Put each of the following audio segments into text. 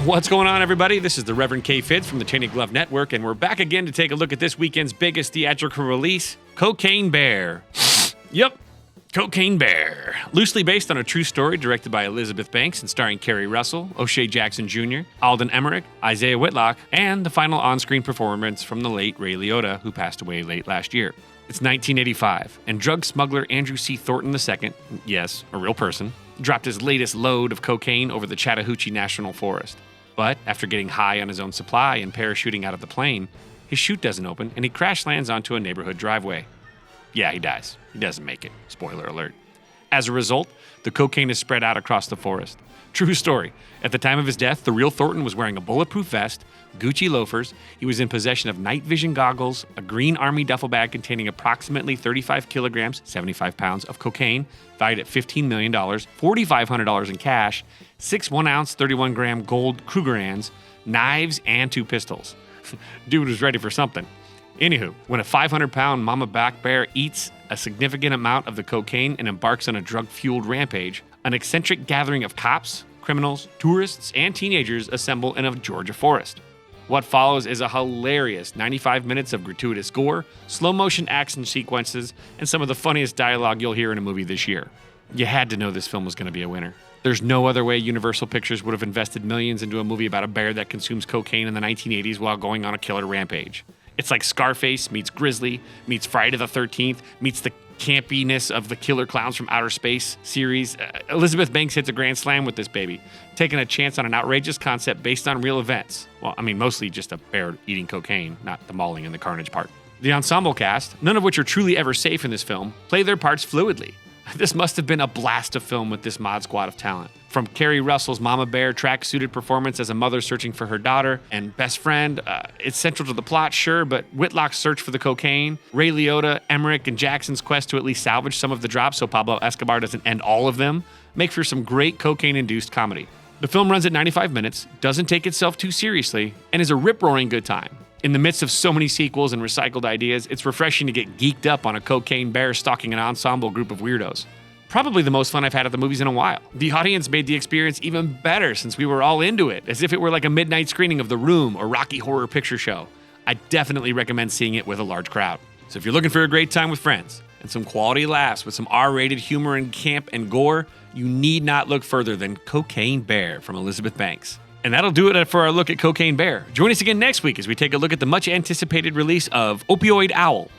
What's going on, everybody? This is the Reverend K. Fitz from the Tainted Glove Network, and we're back again to take a look at this weekend's biggest theatrical release, Cocaine Bear. Yep, Cocaine Bear. Loosely based on a true story directed by Elizabeth Banks and starring Kerry Russell, O'Shea Jackson Jr., Alden Emmerich, Isaiah Whitlock, and the final on-screen performance from the late Ray Liotta, who passed away late last year. It's 1985, and drug smuggler Andrew C. Thornton II, yes, a real person, dropped his latest load of cocaine over the Chattahoochee National Forest. But after getting high on his own supply and parachuting out of the plane, his chute doesn't open and he crash lands onto a neighborhood driveway. Yeah, he dies. He doesn't make it. Spoiler alert. As a result, the cocaine is spread out across the forest. True story. At the time of his death, the real Thornton was wearing a bulletproof vest, Gucci loafers, he was in possession of night vision goggles, a green army duffel bag containing approximately 35 kilograms, 75 pounds of cocaine, valued at $15 million, $4,500 in cash, 6 1-ounce, 31-gram gold Krugerrands, knives, and 2 pistols. Dude was ready for something. Anywho, when a 500-pound mama black bear eats a significant amount of the cocaine and embarks on a drug-fueled rampage, an eccentric gathering of cops, criminals, tourists, and teenagers assemble in a Georgia forest. What follows is a hilarious 95 minutes of gratuitous gore, slow-motion action sequences, and some of the funniest dialogue you'll hear in a movie this year. You had to know this film was going to be a winner. There's no other way Universal Pictures would have invested millions into a movie about a bear that consumes cocaine in the 1980s while going on a killer rampage. It's like Scarface meets Grizzly, meets Friday the 13th, meets the campiness of the Killer Clowns from Outer Space series. Elizabeth Banks hits a grand slam with this baby, taking a chance on an outrageous concept based on real events. Well, I mean, mostly just a bear eating cocaine, not the mauling and the carnage part. The ensemble cast, none of which are truly ever safe in this film, play their parts fluidly. This must have been a blast of film with this mod squad of talent. From Kerry Russell's Mama Bear track-suited performance as a mother searching for her daughter and best friend, it's central to the plot, sure, but Whitlock's search for the cocaine, Ray Liotta, Emmerich, and Jackson's quest to at least salvage some of the drops so Pablo Escobar doesn't end all of them, make for some great cocaine-induced comedy. The film runs at 95 minutes, doesn't take itself too seriously, and is a rip-roaring good time. In the midst of so many sequels and recycled ideas, it's refreshing to get geeked up on a cocaine bear stalking an ensemble group of weirdos. Probably the most fun I've had at the movies in a while. The audience made the experience even better since we were all into it, as if it were like a midnight screening of The Room or Rocky Horror Picture Show. I definitely recommend seeing it with a large crowd. So if you're looking for a great time with friends and some quality laughs with some R-rated humor and camp and gore, you need not look further than Cocaine Bear from Elizabeth Banks. And that'll do it for our look at Cocaine Bear. Join us again next week as we take a look at the much-anticipated release of Opioid Owl.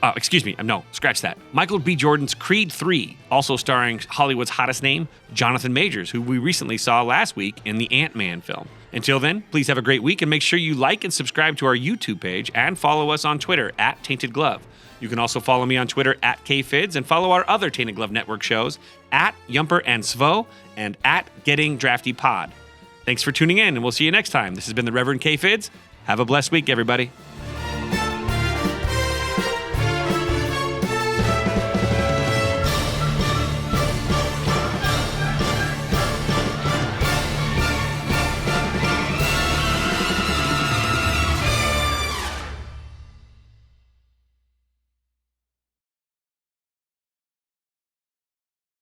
Scratch that. Michael B. Jordan's Creed 3, also starring Hollywood's hottest name, Jonathan Majors, who we recently saw last week in the Ant-Man film. Until then, please have a great week and make sure you like and subscribe to our YouTube page and follow us on Twitter at Tainted Glove. You can also follow me on Twitter at KFids and follow our other Tainted Glove Network shows at Yumper and Svo and at Getting Drafty Pod. Thanks for tuning in, and we'll see you next time. This has been the Reverend K. Fids. Have a blessed week, everybody.